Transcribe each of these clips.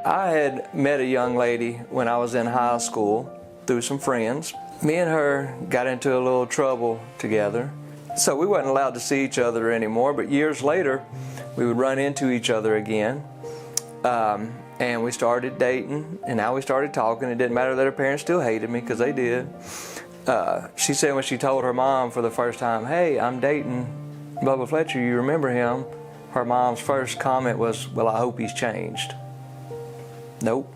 I had met a young lady when I was in high school through some friends. Me and her got into a little trouble together. So we wasn't allowed to see each other anymore, but years later, we would run into each other again. And we started dating, and now we started talking. It didn't matter that her parents still hated me, because they did. She said when she told her mom for the first time, "Hey, I'm dating Bubba Fletcher, you remember him?" Her mom's first comment was, "Well, I hope he's changed." Nope.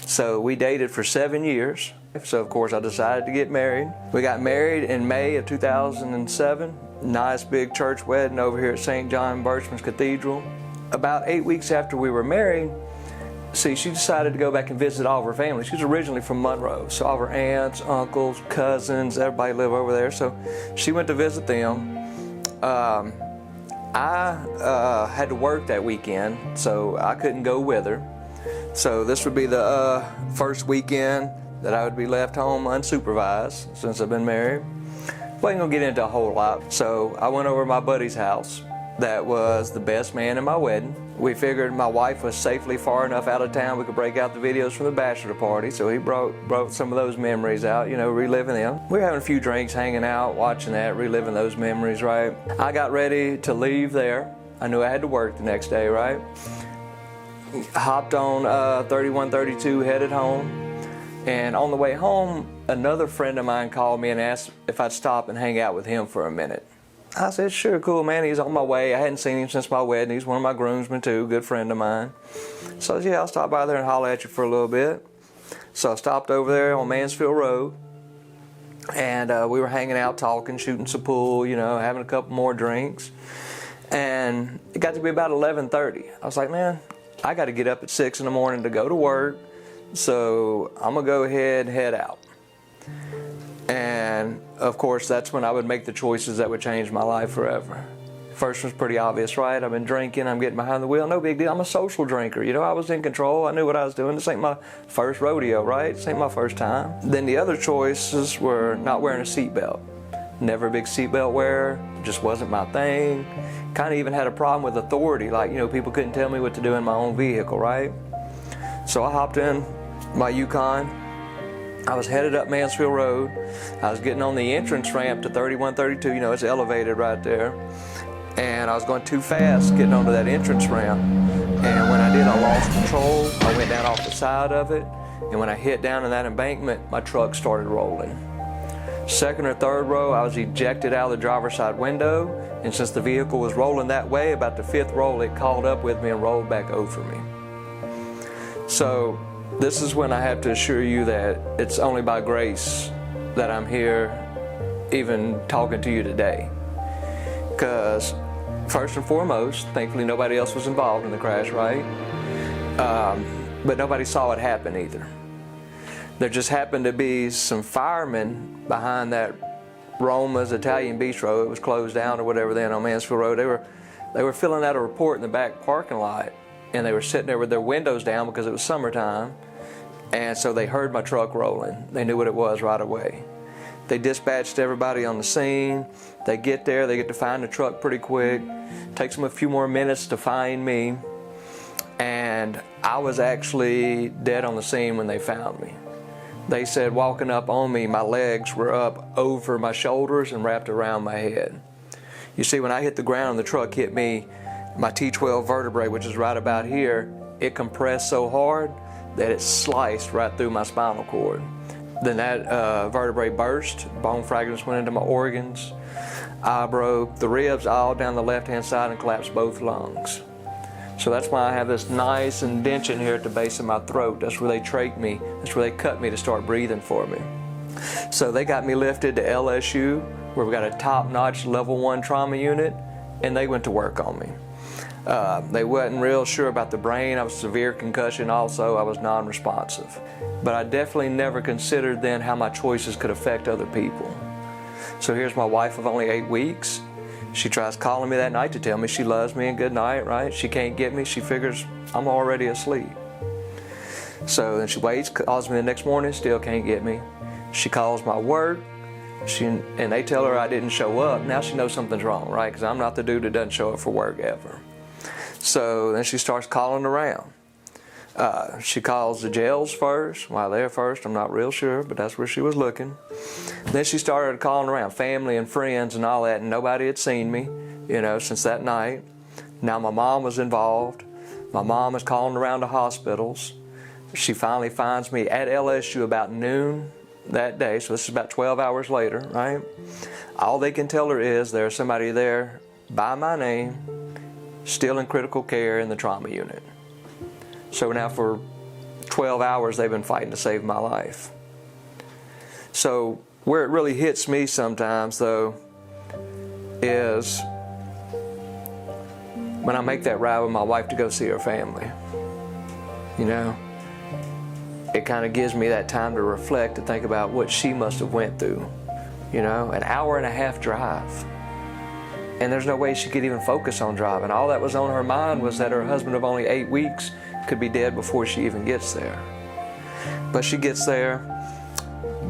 So we dated for 7 years. So of course I decided to get married. We got married in May of 2007. Nice big church wedding over here at St. John Birchman's Cathedral. About 8 weeks after we were married, she decided to go back and visit all of her family. She was originally from Monroe, so all of her aunts, uncles, cousins, everybody lived over there. So she went to visit them. I had to work that weekend, so I couldn't go with her. So this would be the first weekend that I would be left home unsupervised since I've been married. But I ain't gonna get into a whole lot. So I went over to my buddy's house that was the best man in my wedding. We figured my wife was safely far enough out of town we could break out the videos from the bachelor party. So he brought some of those memories out, you know, reliving them. We were having a few drinks, hanging out, watching that, reliving those memories, right? I got ready to leave there. I knew I had to work the next day, right? Hopped on 3132, headed home, and on the way home, another friend of mine called me and asked if I'd stop and hang out with him for a minute. I said, "Sure, cool, man, he's on my way. I hadn't seen him since my wedding. He's one of my groomsmen too, good friend of mine." So yeah, I'll stop by there and holler at you for a little bit. So I stopped over there on Mansfield Road, and we were hanging out, talking, shooting some pool, you know, having a couple more drinks. And it got to be about 11:30. I was like, man, I got to get up at 6 in the morning to go to work, so I'm going to go ahead and head out. And of course, that's when I would make the choices that would change my life forever. First one's pretty obvious, right? I've been drinking, I'm getting behind the wheel, no big deal. I'm a social drinker, you know, I was in control, I knew what I was doing. This ain't my first rodeo, right? This ain't my first time. Then the other choices were not wearing a seatbelt. Never a big seatbelt wearer, just wasn't my thing. Kind of even had a problem with authority, like, you know, people couldn't tell me what to do in my own vehicle, right? So I hopped in my Yukon. I was headed up Mansfield Road. I was getting on the entrance ramp to 3132, you know, it's elevated right there. And I was going too fast getting onto that entrance ramp. And when I did, I lost control. I went down off the side of it. And when I hit down in that embankment, my truck started rolling. Second or third row, I was ejected out of the driver's side window, and since the vehicle was rolling that way, about the fifth roll, it caught up with me and rolled back over me. So this is when I have to assure you that it's only by grace that I'm here even talking to you today. Because first and foremost, thankfully nobody else was involved in the crash, right? But nobody saw it happen either. There just happened to be some firemen behind that Roma's Italian Bistro. It was closed down or whatever then on Mansfield Road. They were filling out a report in the back parking lot, and they were sitting there with their windows down because it was summertime. And so they heard my truck rolling. They knew what it was right away. They dispatched everybody on the scene. They get there, they get to find the truck pretty quick. Takes them a few more minutes to find me. And I was actually dead on the scene when they found me. They said walking up on me, my legs were up over my shoulders and wrapped around my head. You see, when I hit the ground and the truck hit me, my T12 vertebrae, which is right about here, it compressed so hard that it sliced right through my spinal cord. Then that vertebrae burst, bone fragments went into my organs. I broke the ribs all down the left-hand side and collapsed both lungs. So that's why I have this nice indention here at the base of my throat. That's where they trached me. That's where they cut me to start breathing for me. So they got me lifted to LSU, where we got a top-notch level 1 trauma unit, and they went to work on me. They wasn't real sure about the brain. I was severe concussion also. I was non-responsive. But I definitely never considered then how my choices could affect other people. So here's my wife of only 8 weeks. She tries calling me that night to tell me she loves me and good night, right? She can't get me. She figures I'm already asleep. So then she waits, calls me the next morning, still can't get me. She calls my work, and they tell her I didn't show up. Now she knows something's wrong, right? Because I'm not the dude that doesn't show up for work ever. So then she starts calling around. She calls the jails first. Why they're first, I'm not real sure, but that's where she was looking. Then she started calling around family and friends and all that, and nobody had seen me, since that night. Now my mom was involved. My mom is calling around to hospitals. She finally finds me at LSU about noon that day, so this is about 12 hours later, right? All they can tell her is there's somebody there by my name, still in critical care in the trauma unit. So now for 12 hours they've been fighting to save my life. So where it really hits me sometimes, though, is when I make that ride with my wife to go see her family. It kind of gives me that time to reflect, to think about what she must have went through. An hour and a half drive. And there's no way she could even focus on driving. All that was on her mind was that her husband of only 8 weeks could be dead before she even gets there. But she gets there,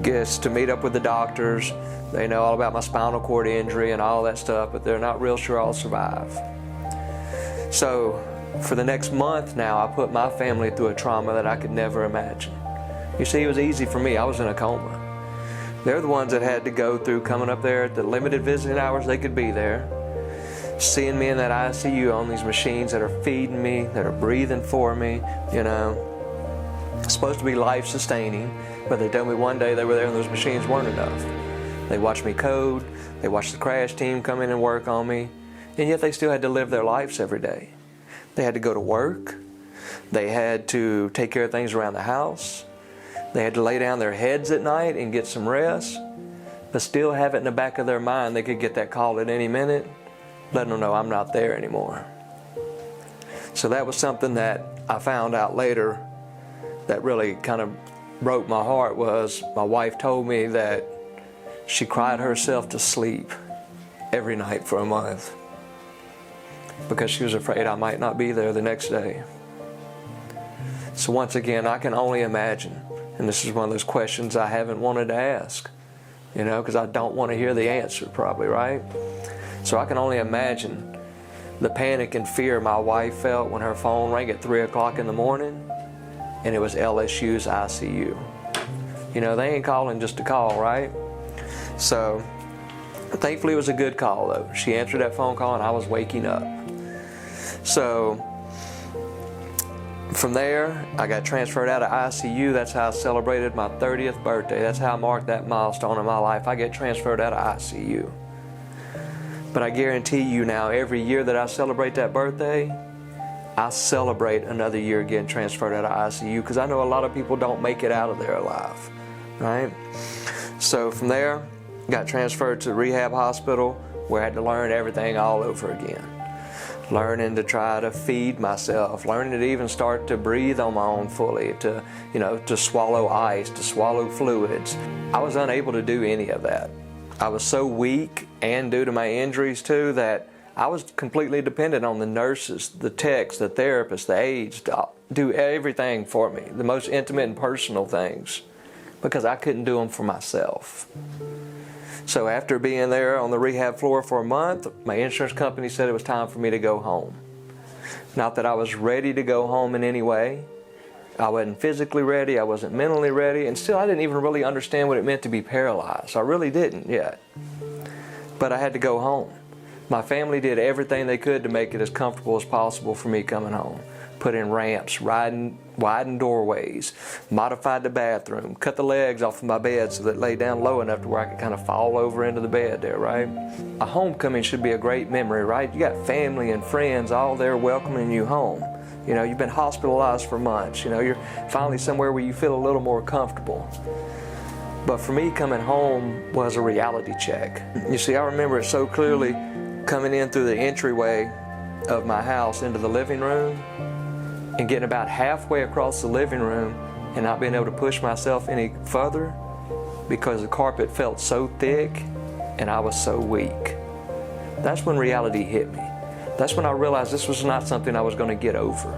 gets to meet up with the doctors. They know all about my spinal cord injury and all that stuff, but they're not real sure I'll survive. So for the next month now, I put my family through a trauma that I could never imagine. You see, it was easy for me. I was in a coma. They're the ones that had to go through coming up there at the limited visiting hours they could be there, seeing me in that ICU on these machines that are feeding me, that are breathing for me, It's supposed to be life-sustaining, but they told me one day they were there and those machines weren't enough. They watched me code, they watched the crash team come in and work on me, and yet they still had to live their lives every day. They had to go to work, they had to take care of things around the house, they had to lay down their heads at night and get some rest, but still have it in the back of their mind they could get that call at any minute, letting them know I'm not there anymore. So that was something that I found out later that really kind of broke my heart. Was my wife told me that she cried herself to sleep every night for a month because she was afraid I might not be there the next day. So once again, I can only imagine, and this is one of those questions I haven't wanted to ask, because I don't want to hear the answer probably, right? So I can only imagine the panic and fear my wife felt when her phone rang at 3 o'clock in the morning and it was LSU's ICU. They ain't calling just to call, right? So thankfully it was a good call though. She answered that phone call and I was waking up. So from there, I got transferred out of ICU. That's how I celebrated my 30th birthday. That's how I marked that milestone in my life. I get transferred out of ICU. But I guarantee you now, every year that I celebrate that birthday, I celebrate another year getting transferred out of ICU, because I know a lot of people don't make it out of there alive, right? So from there, got transferred to the rehab hospital, where I had to learn everything all over again. Learning to try to feed myself, learning to even start to breathe on my own fully, to swallow ice, to swallow fluids. I was unable to do any of that. I was so weak, and due to my injuries too, that I was completely dependent on the nurses, the techs, the therapists, the aides to do everything for me, the most intimate and personal things, because I couldn't do them for myself. So after being there on the rehab floor for a month, my insurance company said it was time for me to go home. Not that I was ready to go home in any way. I wasn't physically ready, I wasn't mentally ready, and still I didn't even really understand what it meant to be paralyzed. I really didn't yet. But I had to go home. My family did everything they could to make it as comfortable as possible for me coming home. Put in ramps, widened doorways, modified the bathroom, cut the legs off of my bed so that it lay down low enough to where I could kind of fall over into the bed there, right? A homecoming should be a great memory, right? You got family and friends all there welcoming you home. You've been hospitalized for months. You're finally somewhere where you feel a little more comfortable. But for me, coming home was a reality check. You see, I remember it so clearly coming in through the entryway of my house into the living room and getting about halfway across the living room and not being able to push myself any further because the carpet felt so thick and I was so weak. That's when reality hit me. That's when I realized this was not something I was going to get over,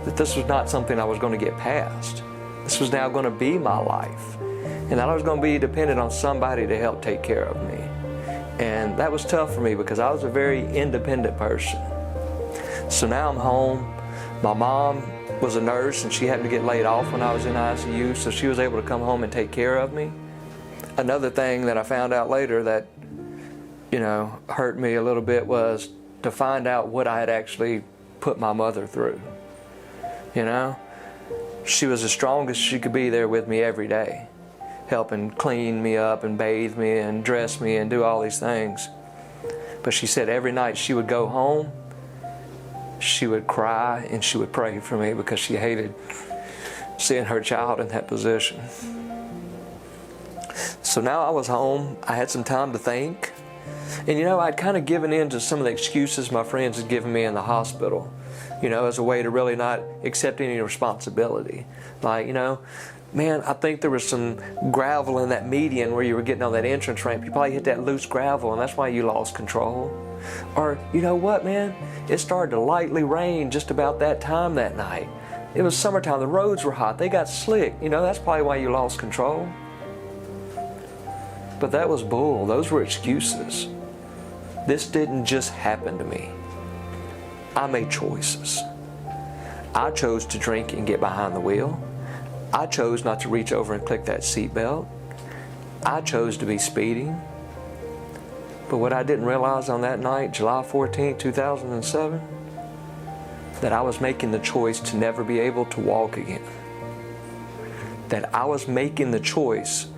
that this was not something I was going to get past. This was now going to be my life, and that I was going to be dependent on somebody to help take care of me. And that was tough for me because I was a very independent person. So now I'm home. My mom was a nurse and she happened to get laid off when I was in ICU, so she was able to come home and take care of me. Another thing that I found out later that, hurt me a little bit was to find out what I had actually put my mother through. She was as strong as she could be there with me every day, helping clean me up and bathe me and dress me and do all these things. But she said every night she would go home, she would cry and she would pray for me because she hated seeing her child in that position. So now I was home, I had some time to think, and I'd kind of given in to some of the excuses my friends had given me in the hospital, as a way to really not accept any responsibility. Like, man, I think there was some gravel in that median where you were getting on that entrance ramp. You probably hit that loose gravel and that's why you lost control. Or, you know what, man? It started to lightly rain just about that time that night. It was summertime, the roads were hot, they got slick. That's probably why you lost control. But that was bull, those were excuses. This didn't just happen to me. I made choices. I chose to drink and get behind the wheel. I chose not to reach over and click that seatbelt. I chose to be speeding. But what I didn't realize on that night, July 14, 2007, that I was making the choice to never be able to walk again. That I was making the choice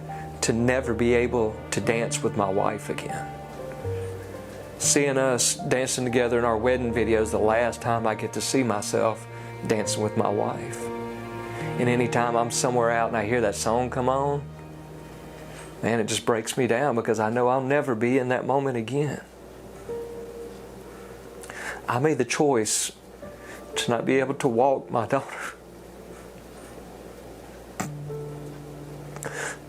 to never be able to dance with my wife again. Seeing us dancing together in our wedding videos, the last time I get to see myself dancing with my wife. And anytime I'm somewhere out and I hear that song come on, man, it just breaks me down because I know I'll never be in that moment again. I made the choice to not be able to walk my daughter.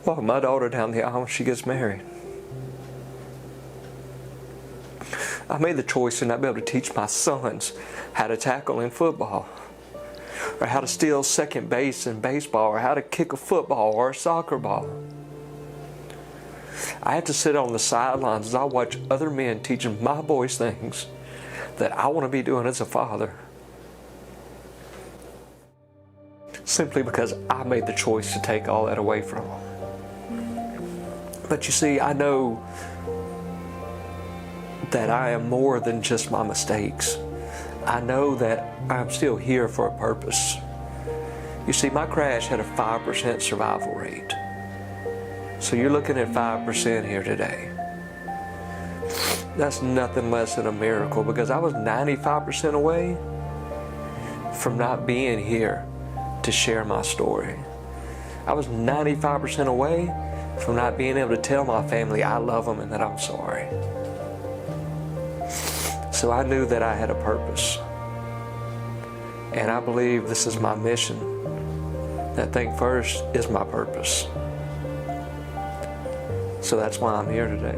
Walk my daughter down the aisle when she gets married. I made the choice to not be able to teach my sons how to tackle in football, or how to steal second base in baseball, or how to kick a football or a soccer ball. I had to sit on the sidelines as I watch other men teaching my boys things that I want to be doing as a father, simply because I made the choice to take all that away from them. But you see, I know that I am more than just my mistakes. I know that I'm still here for a purpose. You see, my crash had a 5% survival rate. So you're looking at 5% here today. That's nothing less than a miracle, because I was 95% away from not being here to share my story. I was 95% away from not being able to tell my family I love them and that I'm sorry. So I knew that I had a purpose. And I believe this is my mission. That ThinkFirst is my purpose. So that's why I'm here today.